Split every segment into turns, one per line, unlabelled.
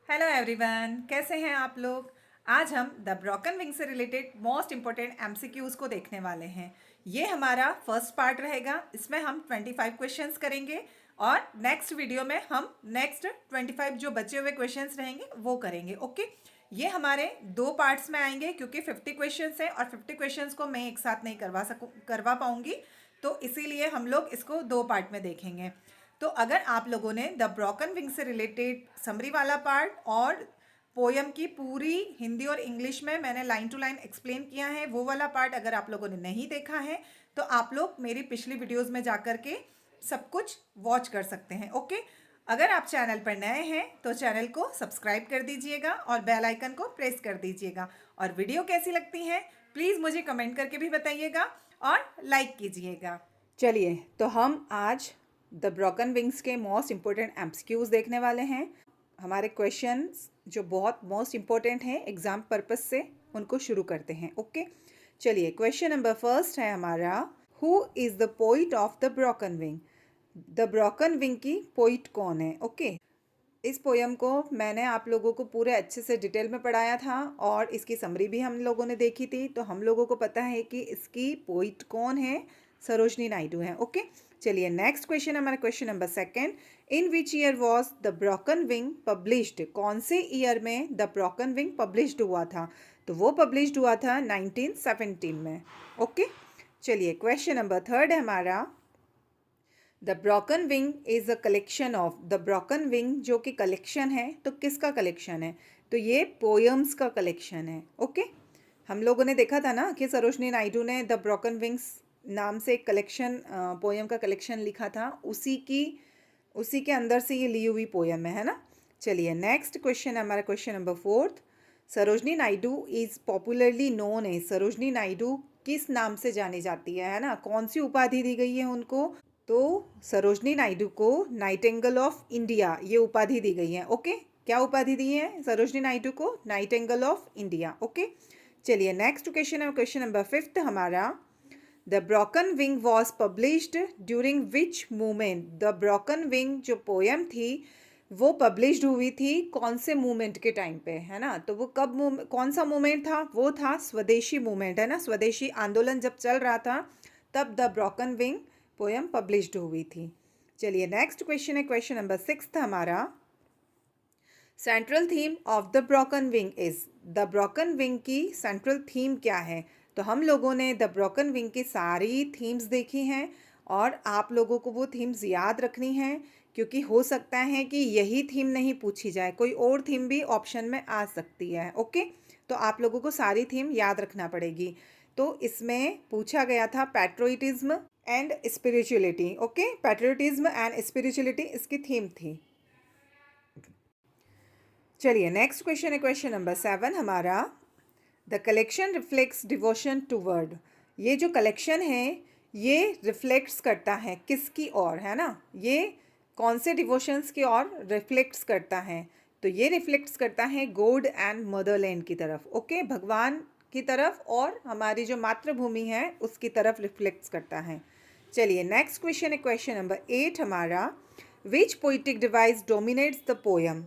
Hello everyone, कैसे हैं आप लोग। आज हम द ब्रोकन विंग से रिलेटेड मोस्ट इंपॉर्टेंट एमसीक्यूज को देखने वाले हैं। ये हमारा फर्स्ट पार्ट रहेगा। इसमें हम 25 क्वेश्चंस करेंगे और नेक्स्ट वीडियो में हम नेक्स्ट 25 जो बचे हुए क्वेश्चंस रहेंगे वो करेंगे। ओके, ये हमारे दो पार्ट्स में आएंगे क्योंकि 50 क्वेश्चंस हैं और 50 क्वेश्चंस को मैं एक साथ नहीं करवा पाऊंगी, तो इसीलिए हम लोग इसको दो पार्ट में देखेंगे। तो अगर आप लोगों ने द ब्रोकन विंग से रिलेटेड समरी वाला पार्ट और पोयम की पूरी हिंदी और इंग्लिश में मैंने लाइन टू लाइन एक्सप्लेन किया है, वो वाला पार्ट अगर आप लोगों ने नहीं देखा है तो आप लोग मेरी पिछली वीडियोस में जाकर के सब कुछ वॉच कर सकते हैं। ओके, अगर आप चैनल पर नए हैं तो चैनल को सब्सक्राइब कर दीजिएगा और बेल आइकन को प्रेस कर दीजिएगा। और वीडियो कैसी लगती है प्लीज़ मुझे कमेंट करके भी बताइएगा और लाइक कीजिएगा। चलिए, तो हम आज द ब्रोकन विंग्स के मोस्ट इम्पोर्टेंट एमसीक्यूज देखने वाले हैं। हमारे क्वेश्चंस जो बहुत मोस्ट इम्पोर्टेंट हैं एग्जाम पर्पस से, उनको शुरू करते हैं। ओके, चलिए, क्वेश्चन नंबर फर्स्ट है हमारा, who is the poet of the broken wing. The broken wing की पोइट कौन है। ओके, इस पोयम को मैंने आप लोगों को पूरे अच्छे से डिटेल में पढ़ाया था और इसकी समरी भी हम लोगों ने देखी थी, तो हम लोगों को पता है कि इसकी पोइट कौन है, सरोजनी नायडू है। ओके, चलिए, नेक्स्ट क्वेश्चन हमारा question number second, in which year was the broken wing published. कौन से ईयर में द ब्रोकन विंग पब्लिश्ड हुआ था, तो वो पब्लिश्ड हुआ था 1917 में। ओके, चलिए, क्वेश्चन नंबर थर्ड है हमारा, the broken wing is a collection of. The broken wing जो कि कलेक्शन है, तो किसका कलेक्शन है, तो ये पोयम्स का कलेक्शन है। ओके, हम लोगों ने देखा था ना कि सरोजनी नायडू ने द ब्रोकन विंग्स नाम से एक कलेक्शन, पोयम का कलेक्शन लिखा था, उसी के अंदर से ये ली हुई पोयम है ना। चलिए, नेक्स्ट क्वेश्चन है हमारा question number fourth, Sarojini Naidu is popularly known है। सरोजनी नायडू किस नाम से जानी जाती है ना, कौन सी उपाधि दी गई है उनको, तो सरोजनी नायडू को नाइटिंगेल ऑफ इंडिया ये उपाधि दी गई है। ओके, क्या उपाधि दी है सरोजनी नायडू को, नाइटिंगेल ऑफ इंडिया। ओके, चलिए, नेक्स्ट क्वेश्चन है क्वेश्चन नंबर फिफ्थ हमारा, the broken wing was published during which movement. The broken wing जो पोयम थी वो पब्लिश्ड हुई थी कौन से मूवमेंट के टाइम पे, है ना, तो वो कौन सा मूवमेंट था, वो था स्वदेशी मूवमेंट, है ना, स्वदेशी आंदोलन जब चल रहा था तब the broken wing poem published हुई थी। चलिए, नेक्स्ट क्वेश्चन है क्वेश्चन नंबर सिक्स्थ हमारा, central theme of the broken wing is. The broken wing की सेंट्रल थीम क्या है, तो हम लोगों ने द ब्रोकन विंग की सारी थीम्स देखी हैं और आप लोगों को वो थीम्स याद रखनी हैं, क्योंकि हो सकता है कि यही थीम नहीं पूछी जाए, कोई और थीम भी ऑप्शन में आ सकती है। ओके, तो आप लोगों को सारी थीम याद रखना पड़ेगी। तो इसमें पूछा गया था patriotism and spirituality. Okay, patriotism and spirituality इसकी थीम थी। चलिए, नेक्स्ट क्वेश्चन है क्वेश्चन नंबर 7 हमारा, the collection reflects devotion toward. ये जो कलेक्शन है ये रिफ्लेक्ट्स करता है किसकी ओर, है ना, ये कौन से डिवोशंस की ओर रिफ्लेक्ट्स करता है, तो ये रिफ्लेक्ट्स करता है गॉड एंड मदरलैंड की तरफ। ओके, भगवान की तरफ और हमारी जो मातृभूमि है उसकी तरफ रिफ्लेक्ट्स करता है। चलिए, नेक्स्ट क्वेश्चन है क्वेश्चन नंबर 8 हमारा, which poetic device dominates the poem.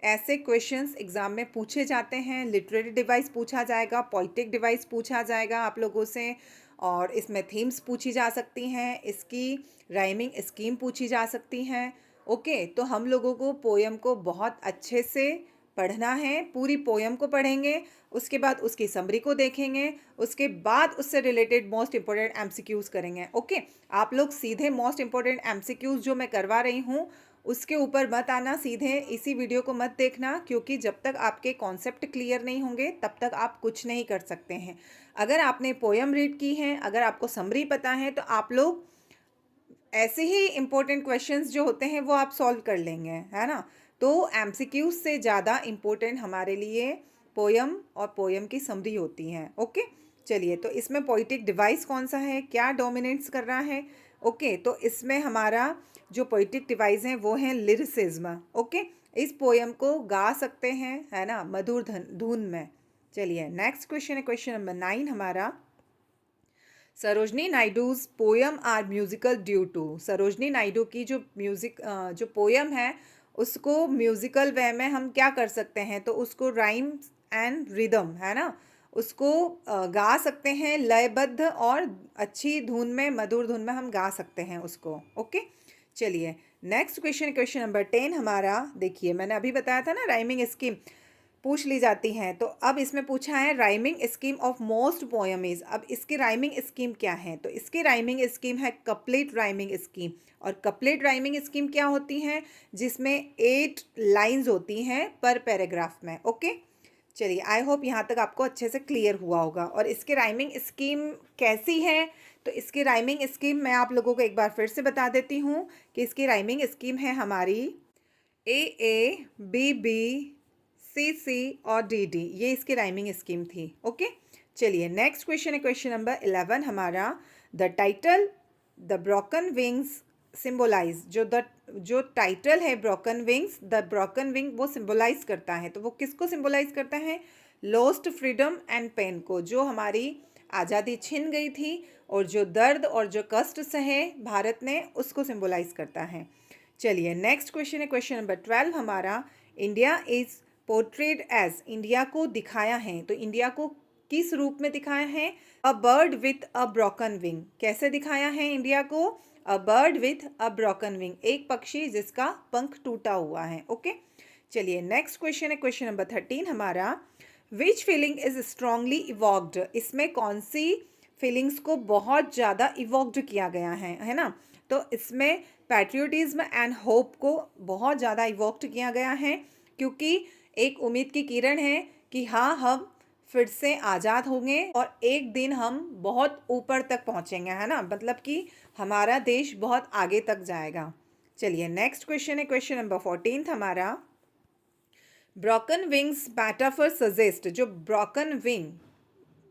ऐसे क्वेश्चंस एग्जाम में पूछे जाते हैं, लिटरेरी डिवाइस पूछा जाएगा, पोइटिक डिवाइस पूछा जाएगा आप लोगों से, और इसमें थीम्स पूछी जा सकती हैं, इसकी राइमिंग स्कीम पूछी जा सकती हैं। ओके, तो हम लोगों को पोयम को बहुत अच्छे से पढ़ना है, पूरी पोयम को पढ़ेंगे, उसके बाद उसकी समरी को देखेंगे, उसके बाद उससे रिलेटेड मोस्ट इंपॉर्टेंट एमसीक्यूज करेंगे। ओके, आप लोग सीधे मोस्ट इंपॉर्टेंट एमसीक्यूज जो मैं करवा रही हूँ उसके ऊपर मत आना, सीधे इसी वीडियो को मत देखना, क्योंकि जब तक आपके कॉन्सेप्ट क्लियर नहीं होंगे तब तक आप कुछ नहीं कर सकते हैं। अगर आपने पोयम रीड की है, अगर आपको समरी पता है, तो आप लोग ऐसे ही इम्पोर्टेंट क्वेश्चंस जो होते हैं वो आप सॉल्व कर लेंगे, है ना। तो एमसीक्यूज से ज़्यादा इम्पोर्टेंट हमारे लिए पोयम और पोयम की समरी होती हैं। ओके, चलिए, तो इसमें पोइटिक डिवाइस कौन सा है, क्या डोमिनेट्स कर रहा है। ओके, तो इसमें हमारा जो पोइटिक डिवाइस हैं वो हैं लिरिसिज्म। ओके, इस पोयम को गा सकते हैं, है ना, मधुर धुन में। चलिए, नेक्स्ट क्वेश्चन है क्वेश्चन नंबर 9 हमारा, Sarojini Naidu's poem are musical due to. Sarojini Naidu की जो पोयम है उसको म्यूज़िकल वे में हम क्या कर सकते हैं, तो उसको राइम एंड रिदम, है ना, उसको गा सकते हैं लयबद्ध और अच्छी धुन में, मधुर धुन में हम गा सकते हैं उसको। ओके, चलिए नेक्स्ट क्वेश्चन, क्वेश्चन नंबर 10 हमारा। देखिए मैंने अभी बताया था ना राइमिंग स्कीम पूछ ली जाती हैं, तो अब इसमें पूछा है rhyming scheme of most poem is. अब इसकी राइमिंग स्कीम क्या है, तो इसकी राइमिंग स्कीम है कपलेट राइमिंग स्कीम। और कपलेट राइमिंग स्कीम क्या होती है, जिसमें 8 लाइंस होती हैं पर पैराग्राफ में। ओके, चलिए आई होप यहाँ तक आपको अच्छे से क्लियर हुआ होगा। और इसकी राइमिंग स्कीम कैसी है, तो इसकी राइमिंग स्कीम मैं आप लोगों को एक बार फिर से बता देती हूँ कि इसकी राइमिंग स्कीम है हमारी ए बी बी सी और डी, ये इसकी राइमिंग स्कीम थी। ओके, चलिए नेक्स्ट क्वेश्चन है क्वेश्चन नंबर 11 हमारा। The title the broken wings symbolise, जो टाइटल है broken wings, the broken wing वो सिम्बोलाइज करता है, तो वो किसको सिम्बोलाइज करता है, लॉस्ट फ्रीडम एंड पेन को, जो हमारी आज़ादी छिन गई थी और जो दर्द और जो कष्ट सहे भारत ने, उसको सिम्बोलाइज करता है। चलिए नेक्स्ट क्वेश्चन है क्वेश्चन नंबर 12 हमारा। India is portrayed as, India को दिखाया है, तो इंडिया को किस रूप में दिखाया है, a bird with a broken wing. कैसे दिखाया है इंडिया को, a bird with a broken wing, एक पक्षी जिसका पंख टूटा हुआ है। ओके, चलिए नेक्स्ट क्वेश्चन है क्वेश्चन नंबर 13 हमारा। विच फीलिंग इज स्ट्रांगली इवॉक्ड, इसमें कौन सी फीलिंग्स को बहुत ज़्यादा इवॉक्ड किया गया है ना, तो इसमें पैट्रियोटिज्म एंड होप को बहुत ज़्यादा इवॉक्ड किया गया है, क्योंकि एक उम्मीद की किरण है कि हाँ हम फिर से आज़ाद होंगे और एक दिन हम बहुत ऊपर तक पहुँचेंगे, है ना, मतलब कि हमारा देश बहुत आगे तक जाएगा। चलिए नेक्स्ट क्वेश्चन है क्वेश्चन नंबर 14 हमारा। ब्रोकन विंग्स मेटाफर सजेस्ट, जो ब्रोकन विंग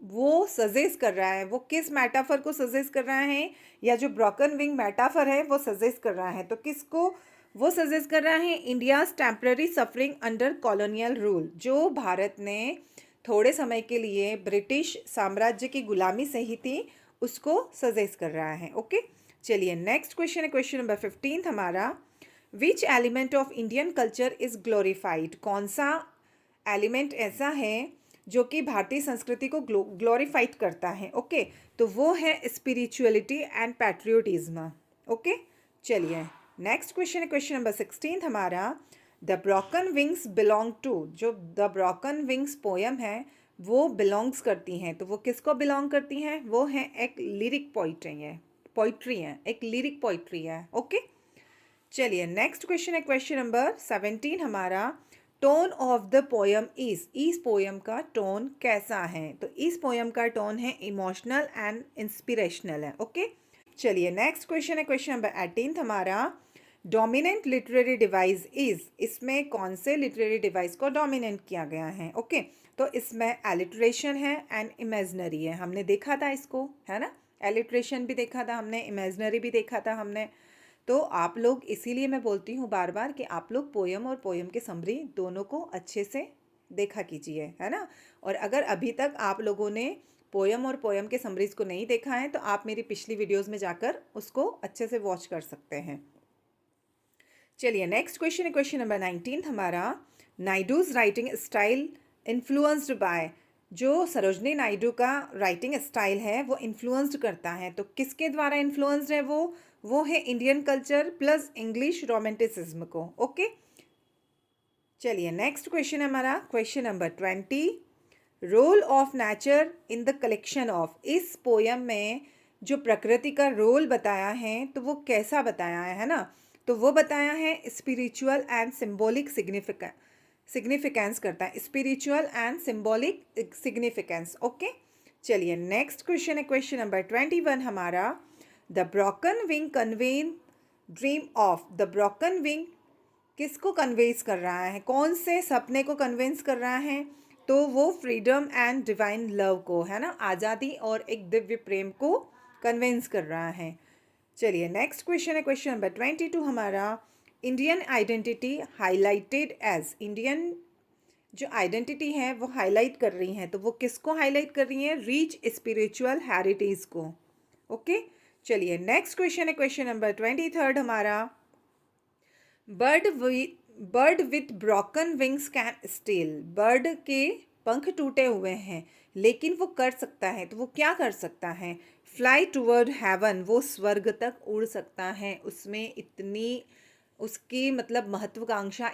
वो सजेस्ट कर रहा है, वो किस मेटाफर को सजेस्ट कर रहा है, या जो ब्रोकन विंग मेटाफर है वो सजेस्ट कर रहा है, तो किसको वो सजेस्ट कर रहा है, India's temporary suffering under colonial rule, जो भारत ने थोड़े समय के लिए ब्रिटिश साम्राज्य की गुलामी सही थी, उसको सजेस्ट कर रहा है। ओके, चलिए नेक्स्ट क्वेश्चन है क्वेश्चन नंबर 15 हमारा। Which element of Indian culture is glorified, कौन सा एलिमेंट ऐसा है जो कि भारतीय संस्कृति को ग्लोरीफाइड करता है। ओके, तो वो है स्पिरिचुअलिटी एंड पैट्रियोटिज्म। ओके, चलिए नेक्स्ट क्वेश्चन है क्वेश्चन नंबर 16 हमारा। The broken wings belong to, जो द ब्रोकन विंग्स पोयम है वो बिलोंग्स करती हैं, तो वो किसको बिलोंग करती हैं, वो है एक लिरिक पोइट्री है, एक लिरिक पोइट्री है। ओके, चलिए नेक्स्ट क्वेश्चन है क्वेश्चन नंबर 17 हमारा। टोन ऑफ द पोयम इस पोयम का टोन कैसा है, तो इस पोयम का टोन है इमोशनल एंड इंस्पिरेशनल है। ओके, चलिए नेक्स्ट क्वेश्चन है क्वेश्चन नंबर 18 हमारा। डोमिनेंट लिटरेरी डिवाइस इज, इसमें कौन से लिटरेरी डिवाइस को डोमिनेंट किया गया है। ओके, तो इसमें एलिट्रेशन है एंड इमेजनरी है, हमने देखा था इसको, है ना, एलिट्रेशन भी देखा था हमने, इमेजनरी भी देखा था हमने। तो आप लोग, इसीलिए मैं बोलती हूँ बार बार कि आप लोग पोयम और पोयम के समरी दोनों को अच्छे से देखा कीजिए, है ना। और अगर अभी तक आप लोगों ने पोयम और पोयम के समरीज को नहीं देखा है, तो आप मेरी पिछली वीडियोस में जाकर उसको अच्छे से वॉच कर सकते हैं। चलिए नेक्स्ट क्वेश्चन है क्वेश्चन नंबर 19 हमारा। Naidu's writing style influenced by, जो सरोजनी नायडू का राइटिंग स्टाइल है वो इन्फ्लुएंस्ड करता है, तो किसके द्वारा इन्फ्लुएंस्ड है वो है Indian culture plus English romanticism को। ओके, चलिए नेक्स्ट क्वेश्चन है हमारा question number 20। Role of nature in the collection of, इस पोयम में जो प्रकृति का रोल बताया है तो वो कैसा बताया है ना, तो वो बताया है स्पिरिचुअल एंड सिंबॉलिक सिग्निफिकेंस करता है, spiritual and symbolic significance. Okay, चलिए नेक्स्ट क्वेश्चन है क्वेश्चन नंबर 21 हमारा। The broken wing convey dream of, the broken wing किसको कन्वेंस कर रहा है, कौन से सपने को कन्वेंस कर रहा है, तो वो फ्रीडम एंड डिवाइन लव को, है ना, आज़ादी और एक दिव्य प्रेम को कन्वेंस कर रहा है। चलिए नेक्स्ट क्वेश्चन है क्वेश्चन नंबर 22 हमारा। Indian identity highlighted as, Indian जो आइडेंटिटी है वो हाईलाइट कर रही हैं, तो वो किसको हाईलाइट कर रही हैं, रिच स्पिरिचुअल हेरिटेज को। ओके, चलिए नेक्स्ट क्वेश्चन है क्वेश्चन नंबर 23 हमारा। Bird bird with broken wings can still, bird के पंख टूटे हुए हैं लेकिन वो कर सकता है, तो वो क्या कर सकता है? फ्लाई टूवर्ड हेवन, वो स्वर्ग तक उड़ सकता है। उसमें इतनी उसकी मतलब महत्वाकांक्षा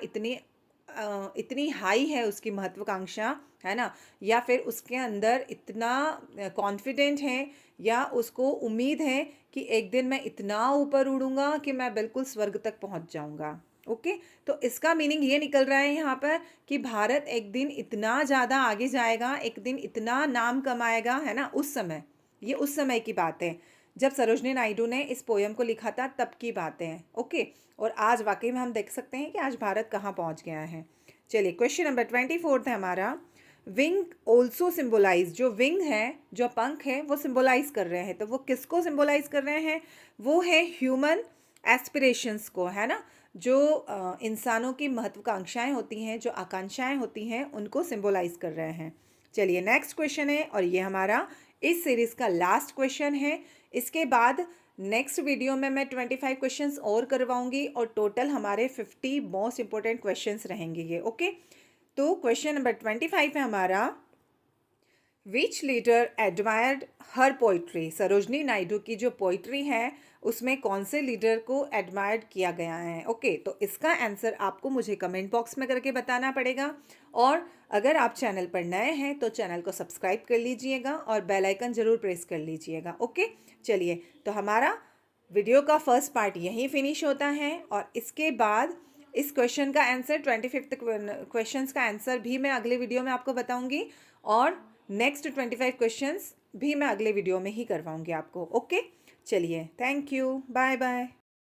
इतनी हाई है, उसकी महत्वाकांक्षा, है ना? या फिर उसके अंदर इतना कॉन्फिडेंट है या उसको उम्मीद है कि एक दिन मैं इतना ऊपर उड़ूंगा कि मैं बिल्कुल स्वर्ग तक पहुंच जाऊंगा। ओके, तो इसका मीनिंग ये निकल रहा है यहाँ पर कि भारत एक दिन इतना ज़्यादा आगे जाएगा, एक दिन इतना नाम कमाएगा, है ना? उस समय, ये उस समय की बात है जब सरोजनी नायडू ने इस पोयम को लिखा था, तब की बातें हैं। ओके, और आज वाकई में हम देख सकते हैं कि आज भारत कहाँ पहुँच गया है। चलिए, क्वेश्चन नंबर 24 है हमारा। विंग ऑल्सो सिम्बोलाइज, जो विंग है, जो पंख है, वो सिम्बोलाइज कर रहे हैं, तो वो किसको सिम्बोलाइज कर रहे हैं? वो है ह्यूमन एस्पिरेशंस को, है ना? जो इंसानों की महत्वाकांक्षाएं होती हैं, जो आकांक्षाएं होती हैं, उनको सिम्बोलाइज कर रहे हैं। चलिए, नेक्स्ट क्वेश्चन है और ये हमारा इस सीरीज का लास्ट क्वेश्चन है। इसके बाद नेक्स्ट वीडियो में मैं 25 क्वेश्चंस और करवाऊंगी और टोटल हमारे 50 मोस्ट इंपॉर्टेंट क्वेश्चंस रहेंगे ये। ओके, तो क्वेश्चन नंबर 25 है हमारा। विच लीडर एडमायर्ड हर पोइट्री, सरोजनी नायडू की जो पोइट्री है उसमें कौन से लीडर को एडमायर्ड किया गया है? ओके, तो इसका आंसर आपको मुझे कमेंट बॉक्स में करके बताना पड़ेगा। और अगर आप चैनल पर नए हैं तो चैनल को सब्सक्राइब कर लीजिएगा और बेल आइकन ज़रूर प्रेस कर लीजिएगा। ओके, चलिए, तो हमारा वीडियो का फर्स्ट पार्ट यहीं फिनिश होता है और इसके बाद इस क्वेश्चन का आंसर 25th क्वेश्चन का आंसर भी मैं अगले वीडियो में आपको बताऊंगी और नेक्स्ट 25 क्वेश्चंस भी मैं अगले वीडियो में ही करवाऊंगी आपको। ओके, चलिए, थैंक यू, बाय बाय।